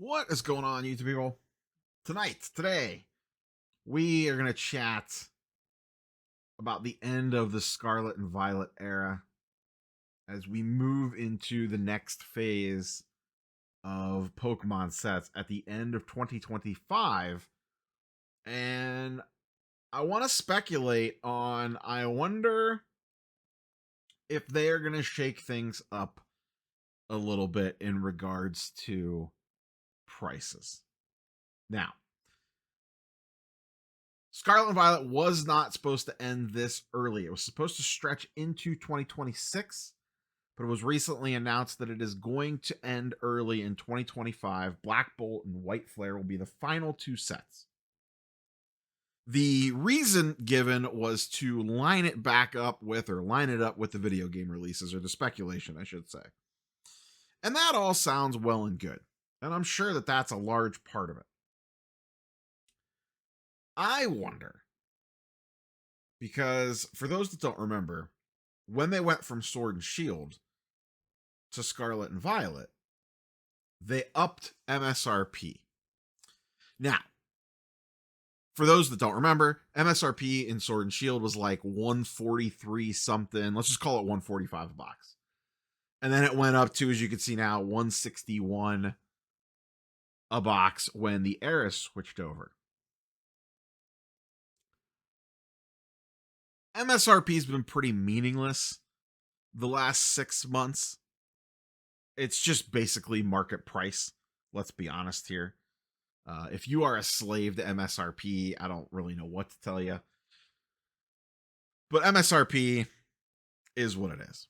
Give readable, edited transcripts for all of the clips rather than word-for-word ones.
What is going on, YouTube people? Today, we are going to chat about the end of the Scarlet and Violet era as we move into the next phase of Pokemon sets at the end of 2025. And I want to speculate on, I wonder if they are going to shake things up a little bit in regards to prices. Now, Scarlet and Violet was not supposed to end this early. It was supposed to stretch into 2026, but it was recently announced that it is going to end early in 2025. Black Bolt and White Flare will be the final two sets. The reason given was to line it up with the video game releases, or the speculation, I should say. And that all sounds well and good. And I'm sure that that's a large part of it. I wonder, because for those that don't remember, when they went from Sword and Shield to Scarlet and Violet, they upped MSRP. Now, for those that don't remember, MSRP in Sword and Shield was like 143 something. Let's just call it 145 a box. And then it went up to, as you can see now, 161 a box when the era switched over. MSRP has been pretty meaningless the last 6 months. It's just basically market price. Let's be honest here. If you are a slave to MSRP, I don't really know what to tell you. But MSRP is what it is.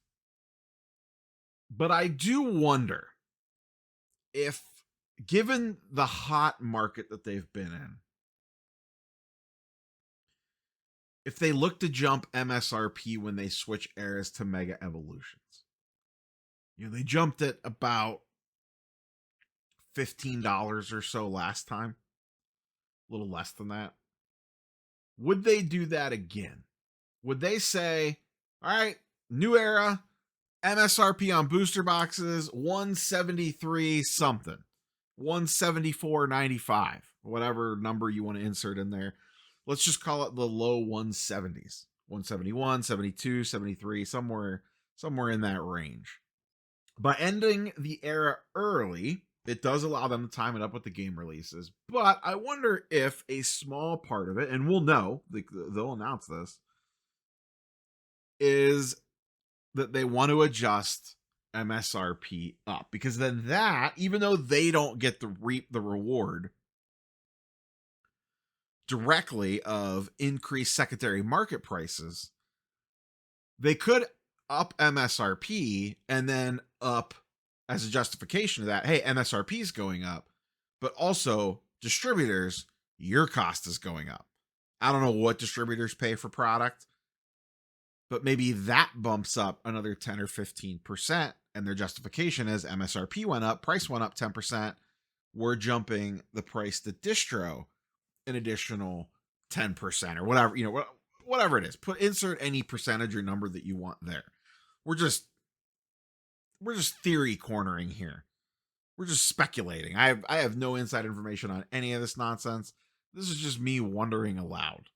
But I do wonder if, given the hot market that they've been in, if they look to jump MSRP when they switch eras to Mega Evolutions. They jumped it about $15 or so last time. A little less than that. Would they do that again? Would they say, all right, new era, MSRP on booster boxes, 173 something, 174.95, whatever number you want to insert in there. Let's just call it the low 170s, 171, 72, 73, somewhere in that range. By ending the era early, it does allow them to time it up with the game releases. But I wonder if a small part of it, and we'll know, they'll announce this, is that they want to adjust MSRP up. Because then that, even though they don't get to reap the reward directly of increased secondary market prices, they could up MSRP and then up as a justification of that, hey, MSRP is going up, but also distributors, your cost is going up. I don't know what distributors pay for product, but maybe that bumps up another 10 or 15%, and their justification is MSRP went up, price went up 10%, we're jumping the price to distro an additional 10% or whatever, whatever it is. Insert any percentage or number that you want there. We're just theory cornering here. We're just speculating. I have no inside information on any of this nonsense. This is just me wondering aloud.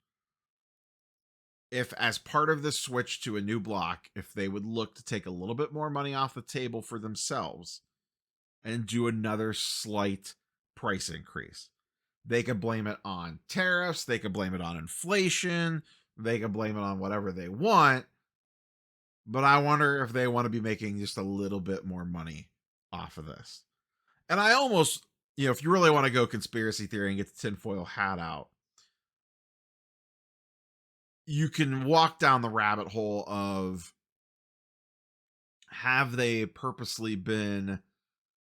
If, as part of this switch to a new block, if they would look to take a little bit more money off the table for themselves and do another slight price increase. They could blame it on tariffs. They could blame it on inflation. They could blame it on whatever they want. But I wonder if they want to be making just a little bit more money off of this. And I almost, if you really want to go conspiracy theory and get the tinfoil hat out, you can walk down the rabbit hole of, have they purposely been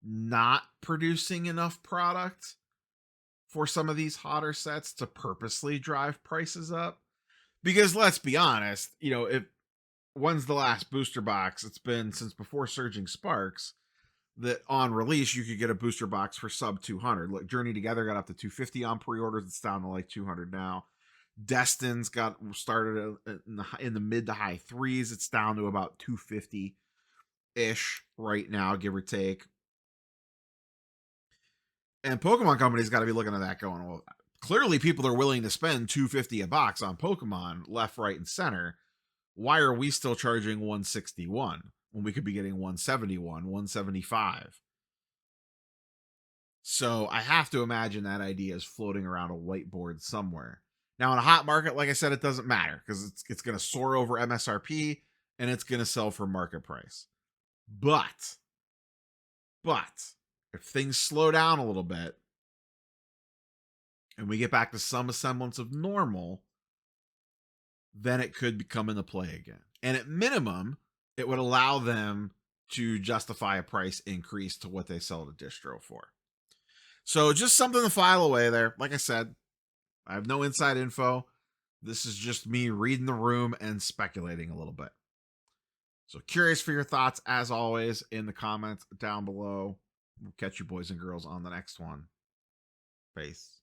not producing enough product for some of these hotter sets to purposely drive prices up? Because let's be honest, when's the last booster box? It's been since before Surging Sparks that on release you could get a booster box for sub 200. Look, Journey Together got up to 250 on pre-orders. It's down to like 200 now. Destin's got started in the mid to high threes. It's down to about 250 ish right now, give or take. And Pokemon companies got to be looking at that going, well, clearly people are willing to spend $250 a box on Pokemon left, right, and center. Why are we still charging $161 when we could be getting $171, $175? So I have to imagine that idea is floating around a whiteboard somewhere. Now, in a hot market, like I said, it doesn't matter because it's going to soar over MSRP and it's going to sell for market price. But if things slow down a little bit and we get back to some semblance of normal, then it could come into play again. And at minimum, it would allow them to justify a price increase to what they sell the distro for. So just something to file away there. Like I said, I have no inside info. This is just me reading the room and speculating a little bit. So curious for your thoughts, as always, in the comments down below. We'll catch you boys and girls on the next one. Peace.